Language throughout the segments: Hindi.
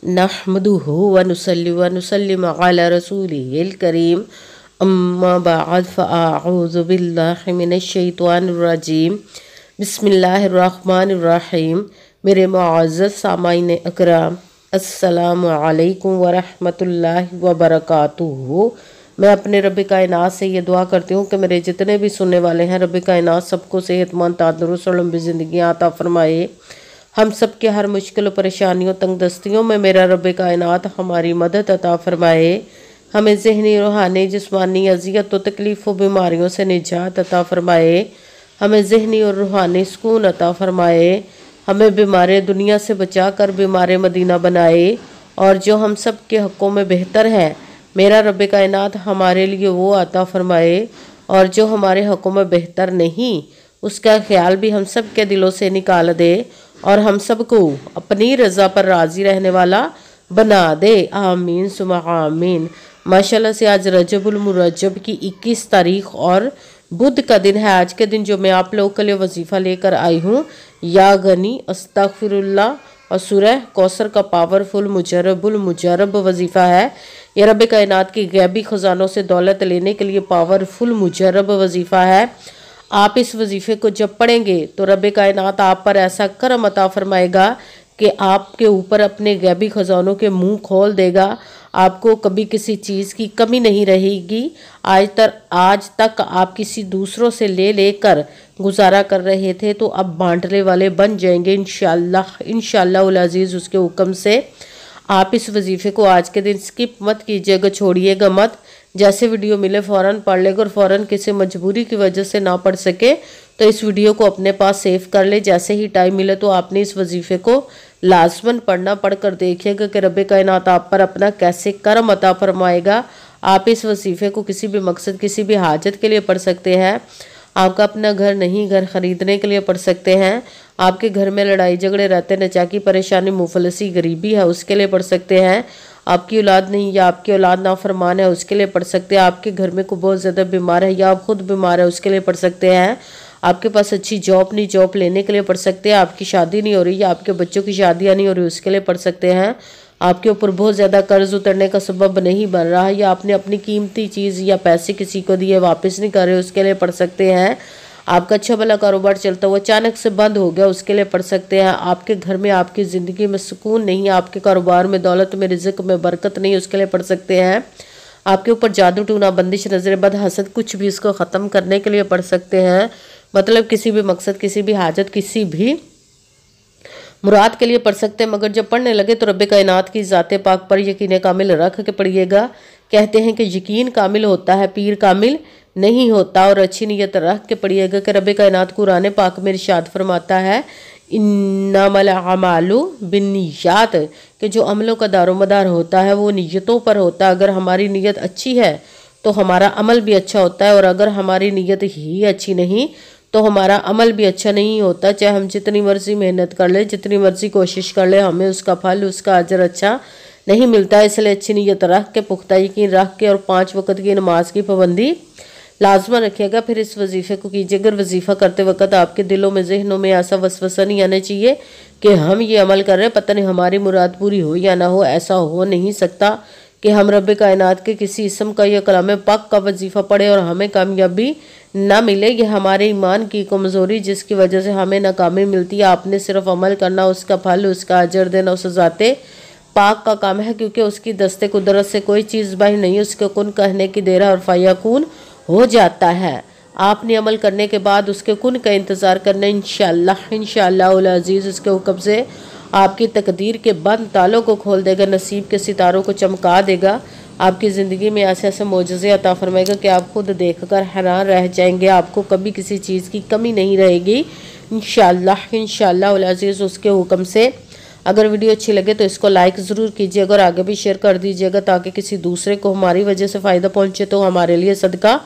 नहमदुहु व नुसल्ली व नुसल्लिम अला रसूलिहिल करीम अम्मा बअद फ़अऊज़ु बिल्लाहि मिनश शैतानिर रजीम बिस्मिल्लाहिर रहमानिर रहीम। मेरे मुअज़्ज़ज़ सामाईन अकराम, अस्सलामु अलैकुम व रहमतुल्लाहि व बरकातुहू। मैं अपने रब कायनात से ये दुआ करती हूँ कि मेरे जितने भी सुनने वाले हैं, रब कायनात सबको सेहतमंद, तंदुरुस्त और लंबी ज़िंदगी अता फरमाए। हम सब के हर मुश्किल परेशानियों तंगदस्तियों में मेरा रब कायनात हमारी मदद अता फरमाए। हमें ज़हनी, रूहानी, जिस्मानी अज़ियत व तकलीफ़ व बीमारियों से निजात अता फरमाए। हमें ज़हनी और रूहानी सुकून अता फरमाए। हमें बीमार दुनिया से बचा कर बीमार मदीना बनाए। और जो हम सब के हक़ों में बेहतर है, मेरा रब कायनात हमारे लिए वो अता फरमाए। और जो हमारे हक़ों में बेहतर नहीं, उसका ख्याल भी हम सब के दिलों से निकाल दे और हम सबको अपनी रज़ा पर राज़ी रहने वाला बना दे। आमीन सुमा आमीन। माशाल्लाह से आज रजबुल मुरज्जब की 21 तारीख और बुध का दिन है। आज के दिन जो मैं आप लोगों के लिए वजीफ़ा लेकर आई हूँ, या गनी अस्तगफिरुल्लाह और सूरह कौसर का पावरफुल मुजरबुल मुजरब वजीफ़ा है। यह रब कायनात की गैबी ख़जानों से दौलत लेने के लिए पावरफुल मुजरब वजीफ़ा है। आप इस वजीफ़े को जब पढ़ेंगे तो रब कायनात आप पर ऐसा करम अता फरमाएगा कि आपके ऊपर अपने गैबी ख़जानों के मुंह खोल देगा। आपको कभी किसी चीज़ की कमी नहीं रहेगी। आज तक आप किसी दूसरों से ले लेकर गुजारा कर रहे थे, तो अब बांटने वाले बन जाएंगे इंशाअल्लाह उल अज़ीज़। उसके हुक्म से आप इस वजीफ़े को आज के दिन स्किप मत कीजिएगा, छोड़िएगा मत। जैसे वीडियो मिले फ़ौरन पढ़ लेगा और फ़ौरन किसी मजबूरी की वजह से ना पढ़ सके तो इस वीडियो को अपने पास सेव कर ले। जैसे ही टाइम मिले तो आपने इस वजीफ़े को लाजमन पढ़ना। पढ़ कर देखिएगा कि रब कायनात आप पर अपना कैसे करम अता फरमाएगा। आप इस वजीफ़े को किसी भी मकसद, किसी भी हाजत के लिए पढ़ सकते हैं। आपका अपना घर नहीं, घर ख़रीदने के लिए पढ़ सकते हैं। आपके घर में लड़ाई झगड़े रहते, नचाकी परेशानी, मुफलसी, गरीबी है, उसके लिए पढ़ सकते हैं। आपकी औलाद नहीं या आपकी औलाद नाफरमान है, उसके लिए पढ़ सकते हैं। आपके घर में कोई बहुत ज़्यादा बीमार है या आप खुद बीमार है, उसके लिए पढ़ सकते हैं। आपके पास अच्छी जॉब नहीं, जॉब लेने के लिए पढ़ सकते हैं। आपकी शादी नहीं हो रही या आपके बच्चों की शादियाँ नहीं हो रही, उसके लिए पढ़ सकते हैं। आपके ऊपर बहुत ज़्यादा कर्ज उतरने का सबब नहीं बन रहा या आपने अपनी कीमती चीज़ या पैसे किसी को दिए वापस नहीं कर रहे, उसके लिए पढ़ सकते हैं। आपका अच्छा भला कारोबार चलता हुआ अचानक से बंद हो गया, उसके लिए पढ़ सकते हैं। आपके घर में, आपकी ज़िंदगी में सुकून नहीं, आपके कारोबार में, दौलत में, रिज़्क़ में बरकत नहीं, उसके लिए पढ़ सकते हैं। आपके ऊपर जादू टूना, बंदिश, नजर बद, हसद, कुछ भी इसको ख़त्म करने के लिए पढ़ सकते हैं। मतलब किसी भी मकसद, किसी भी हाजत, किसी भी मुराद के लिए पढ़ सकते हैं। मगर जब पढ़ने लगे तो रब कायनात की ज़ाते पाक पर यकीन कामिल रख के पढ़िएगा। कहते हैं कि यकीन कामिल होता है, पीर कामिल नहीं होता। और अच्छी नीयत रख के पढ़िएगा कि रब कायनात कुरान पाक में इरशाद फरमाता है, इन्नमल अमालु बिन्नियात, कि जो अमलों का दारोमदार होता है वो नीयतों पर होता है। अगर हमारी नीयत अच्छी है तो हमारा अमल भी अच्छा होता है, और अगर हमारी नीयत ही अच्छी नहीं तो हमारा अमल भी अच्छा नहीं होता। चाहे हम जितनी मर्जी मेहनत कर ले, जितनी मर्जी कोशिश कर ले, हमें उसका फल, उसका अजर अच्छा नहीं मिलता। इसलिए अच्छी नीयत रख के, पुख्ता यकीन रख के और 5 वक्त की नमाज की पाबंदी लाजमा रखिएगा। फिर इस वजीफ़े को कीजिए। अगर वजीफ़ा करते वक्त आपके दिलों में, जहनों में ऐसा वसवसा नहीं आना चाहिए कि हम ये अमल कर रहे हैं, पता नहीं हमारी मुराद पूरी हो या ना हो। ऐसा हो नहीं सकता कि हम रब कायनात के किसी इसम का या कलाम पाक का वजीफ़ा पढ़े और हमें कामयाबी ना मिले। यह हमारे ईमान की कमज़ोरी जिसकी वजह से हमें नाकामी मिलती है। आपने सिर्फ अमल करना, उसका फल, उसका अजर देना उस ज़ाते पाक का काम है, क्योंकि उसकी दस्ते कुदरत से कोई चीज़ बाहर नहीं। उसके कुन कहने की देर है और फयाकून हो जाता है। आपने अमल करने के बाद उसके कुन का इंतज़ार करना। इंशाअल्लाह उल अज़ीज़ उसके हुक्म से आपकी तकदीर के बंद तालों को खोल देगा, नसीब के सितारों को चमका देगा। आपकी ज़िंदगी में ऐसे ऐसे मोजज़े अता फरमाएगा कि आप खुद देखकर हैरान रह जाएंगे। आपको कभी किसी चीज़ की कमी नहीं रहेगी इंशाअल्लाह उल अज़ीज़ उसके हुक्म से। अगर वीडियो अच्छी लगे तो इसको लाइक ज़रूर कीजिएगा और आगे भी शेयर कर दीजिएगा, ताकि किसी दूसरे को हमारी वजह से फ़ायदा पहुँचे तो हमारे लिए सदका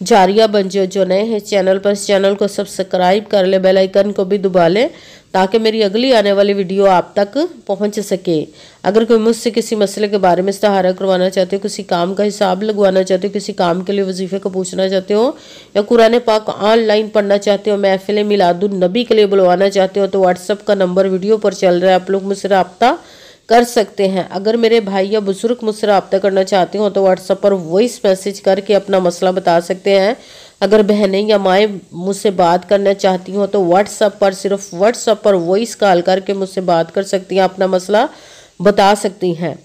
जारिया बन जाए। जो नए हैं चैनल पर, इस चैनल को सब्सक्राइब कर ले, बेल आइकन को भी दबा लें, ताकि मेरी अगली आने वाली वीडियो आप तक पहुंच सके। अगर कोई मुझसे किसी मसले के बारे में इस्तिहारा करवाना चाहते हो, किसी काम का हिसाब लगवाना चाहते हो, किसी काम के लिए वजीफ़े को पूछना चाहते हो, या कुरान पाक ऑनलाइन पढ़ना चाहते हो, महफिल मिलादुन नबी के लिए बुलवाना चाहते हो, तो व्हाट्सअप का नंबर वीडियो पर चल रहा है, आप लोग मुझसे रब्ता कर सकते हैं। अगर मेरे भाई या बुजुर्ग मुझसे रब्ता करना चाहते हो तो व्हाट्सएप पर वॉइस मैसेज करके अपना मसला बता सकते हैं। अगर बहनें या माएँ मुझसे बात करना चाहती हो तो व्हाट्सएप पर सिर्फ व्हाट्सएप पर वॉइस कॉल करके मुझसे बात कर सकती हैं, अपना मसला बता सकती हैं।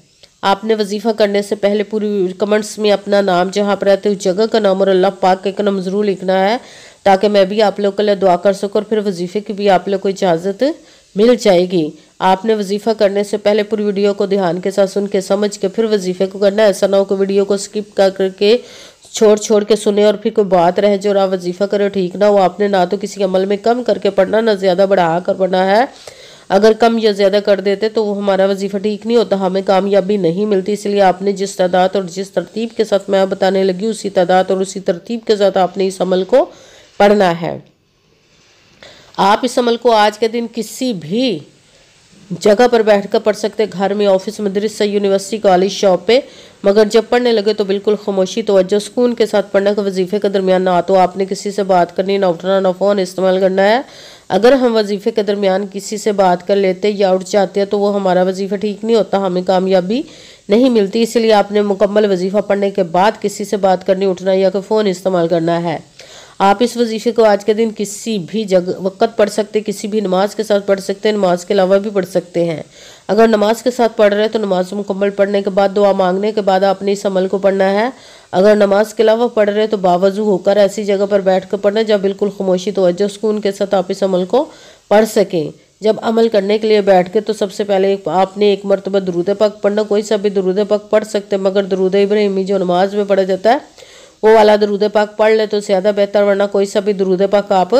आपने वजीफ़ा करने से पहले पूरी कमेंट्स में अपना नाम, जहाँ पर रहते हो जगह का नाम और अल्लाह पाक का नाम ज़रूर लिखना है, ताकि मैं भी आप लोग के लिए दुआ कर सकूँ और फिर वजीफ़े की भी आप लोग को इजाज़त मिल जाएगी। आपने वजीफ़ा करने से पहले पूरी वीडियो को ध्यान के साथ सुन के समझ के फिर वजीफ़े को करना है। ऐसा ना हो कि वीडियो को स्किप कर करके छोड़ के सुने और फिर कोई बात रहे जो आप वजीफ़ा करो ठीक ना हो। आपने ना तो किसी अमल में कम करके पढ़ना, ना ज़्यादा बढ़ा कर पढ़ना है। अगर कम या ज़्यादा कर देते तो वो हमारा वजीफ़ा ठीक नहीं होता, हमें कामयाबी नहीं मिलती। इसलिए आपने जिस तादाद और जिस तरतीब के साथ मैं बताने लगी उसी तादाद और उसी तरतीब के साथ आपने इस अमल को पढ़ना है। आप इस अमल को आज के दिन किसी भी जगह पर बैठकर पढ़ सकते, घर में, ऑफिस, मदरसा, यूनिवर्सिटी, कॉलेज, शॉप पे। मगर जब पढ़ने लगे तो बिल्कुल खामोशी, तवज्जो, सुकून के साथ पढ़ना का वजीफे के दरमियान ना तो आपने किसी से बात करनी, ना उठना, ना फ़ोन इस्तेमाल करना है। अगर हम वजीफे के दरमियान किसी से बात कर लेते या उठ जाते हैं तो वो हमारा वजीफा ठीक नहीं होता, हमें कामयाबी नहीं मिलती। इसलिए आपने मुकम्मल वजीफा पढ़ने के बाद किसी से बात करनी, उठना या कोई फ़ोन इस्तेमाल करना है। आप इस वजीफे को आज के दिन किसी भी जगह वक़्त पढ़ सकते, किसी भी नमाज के साथ पढ़ सकते हैं, नमाज के अलावा भी पढ़ सकते हैं। अगर नमाज के साथ पढ़ रहे हैं तो नमाज मुकम्मल पढ़ने के बाद, दुआ मांगने के बाद आपने इस अमल को पढ़ना है। अगर नमाज के अलावा पढ़ रहे हैं तो बावजू होकर ऐसी जगह पर बैठ कर पढ़ना जब बिल्कुल खामोशी, तवज्जो, सुकून के साथ आप इस अमल को पढ़ सकें। जब अमल करने के लिए बैठ के तो सबसे पहले आपने एक मरतबा दुरूद पाक पढ़ना, कोई सा भी दुरूद पाक पढ़ सकते, मगर दुरूद इब्राहिमी जो नमाज में पढ़ा जाता है वो वाला दुरूद पाक पढ़ ले तो ज़्यादा बेहतर, वरना कोई सा भी दुरूद पाक आप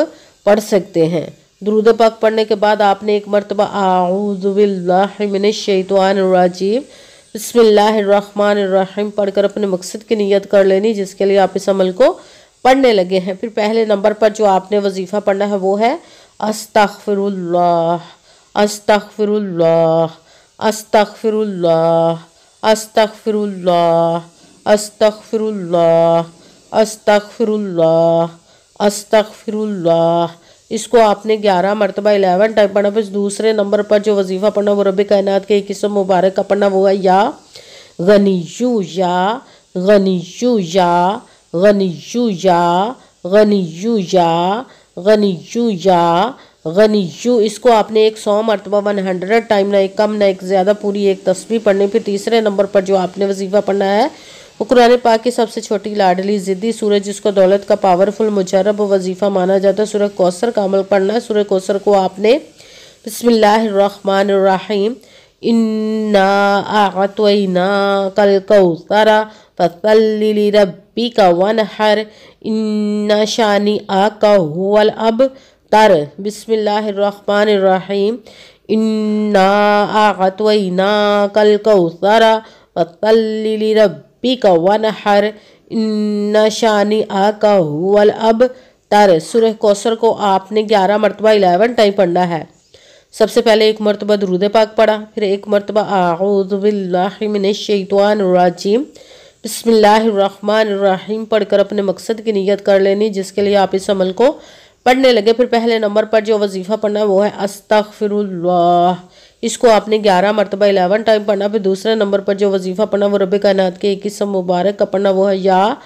पढ़ सकते हैं। दुरूद पाक पढ़ने के बाद आपने एक मरतबा आऊज़ु बिल्लाहि मिनश शैतानिर रजीम बिस्मिल्लाहिर्रहमानिर्रहीम पढ़कर अपने मकसद की नियत कर लेनी, जिसके लिए आप इस अमल को पढ़ने लगे हैं। फिर पहले नंबर पर जो आपने वजीफ़ा पढ़ना है वो है अस्तगफिरुल्लाह, अस्तगफिरुल्लाह, अस्तगफिरुल्लाह, अस्तगफिरुल्लाह, अस्तगफिरुल्लाह, अस्तगफिरुल्लाह, अस्तगफिरुल्लाह। इसको आपने 11 मरतबा 11 टाइम पढ़ना। फिर दूसरे नंबर पर जो वजीफ़ा पढ़ना वो रब कायनात के एक किस्म मुबारक का पढ़ना वो है या गनियू या गनियू या गनियू या गनियू या गनियू या गनियू। इसको आपने 100 मरतबा 100 टाइम, ना एक कम ना एक ज़्यादा, पूरी एक तस्बीह पढ़नी। फिर तीसरे नंबर पर जो आपने वजीफ़ा पढ़ना है वो कुरान पाक की सबसे छोटी लाडली ज़िद्दी सूरज, जिसको दौलत का पावरफुल मुजरब वजीफ़ा माना जाता है, सूरह कौसर का अमल पढ़ना है। सूरह कौसर को आपने बिस्मिल्लाहिर्रहमानिर्रहीम इन्ना अअतैनाकल कौसरा फसल्लि लिरब्बिका वनहर इन्ना शानिअका हुवल अबतर। बिस्मिल्लाहिर्रहमानिर्रहीम इन्ना अअतैनाकल कौसरा फसल्लि लिरब्बिका वनहर इन्ना शानिअका हुवल अबतर। सूरह कौसर को आपने 11 मरतबा 11 टाइम पढ़ना है। सबसे पहले एक मरतबा दुरूद पाक पढ़ा, फिर एक मरतबा आऊज़ु बिल्लाहि मिनश शैतानिर रजीम बिस्मिल्लाहिर्रहमानिर्रहीम पढ़कर अपने मकसद की नियत कर लेनी, जिसके लिए आप इस अमल को पढ़ने लगे। फिर पहले नंबर पर जो वजीफ़ा पढ़ना है वो है अस्तगफिरुल्लाह। इसको आपने 11 मरतबा 11 टाइम पढ़ना। फिर दूसरे नंबर पर जो वजीफ़ा पढ़ना वो रब कायनात के एक किस्म मुबारक का पढ़ना वो है या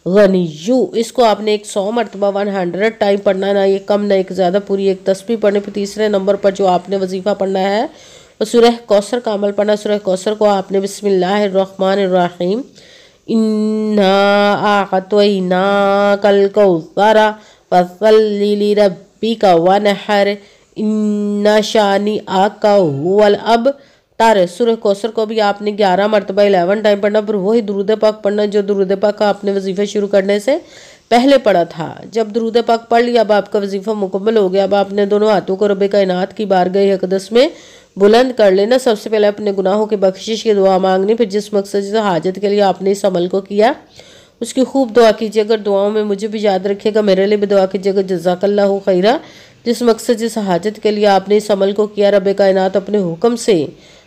गनियू। इसको आपने 100 मरतबा 100 टाइम पढ़ना, ना एक कम ना एक ज़्यादा, पूरी एक तस्बीह पढ़नी। फिर तीसरे नंबर पर जो आपने वजीफ़ा पढ़ना है वो सूरह कौसर का अमल पढ़ना। सूरह कौसर को आपने बिस्मिल्लाहिर्रहमानिर्रहीम इन्ना अअतैनाकल कौसरा फसल्लि लिरब्बिका वनहर इन्ना शानिअका हुवल अबतर। सूरह कौसर को भी आपने 11 मरतबा 11 टाइम पढ़ना। फिर वही दुरूद पाक पढ़ना जो दुरूद पाक आपने वजीफ़ा शुरू करने से पहले पढ़ा था। जब दुरूद पाक पढ़ लिया, अब आपका वजीफ़ा मुकम्मल हो गया। अब आपने दोनों हाथों को रब कायनात की बारगाह अक़दस में बुलंद कर लेना। सबसे पहले अपने गुनाहों की बख्शिश की दुआ मांगनी। फिर जिस मकसद से हाजत के लिए आपने इस अमल को किया उसकी खूब दुआ कीजिए। अगर दुआओं में मुझे भी याद रखिएगा, मेरे लिए भी दुआ कीजिएगा। जज़ाकल्लाहु खैरा। जिस मकसद जिस हाजत के लिए आपने इस अमल को किया, रब कायनात अपने हुक्म से,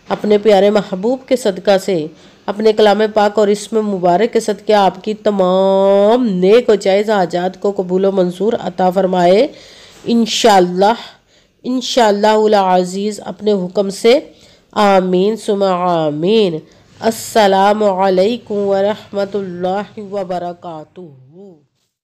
अपने प्यारे महबूब के सदका से, अपने कलाम पाक और इसमें मुबारक के सदक़े आपकी तमाम नेक और जायज़ हाजात को कबूल व मंजूर अता फरमाए इंशाअल्लाह। इंशाअल्लाहुल अज़ीज़ अपने हुक्म से आमीन सुमा आमीन। अस्सलामु अलैकुम व रहमतुल्लाहि व बरकातुहू।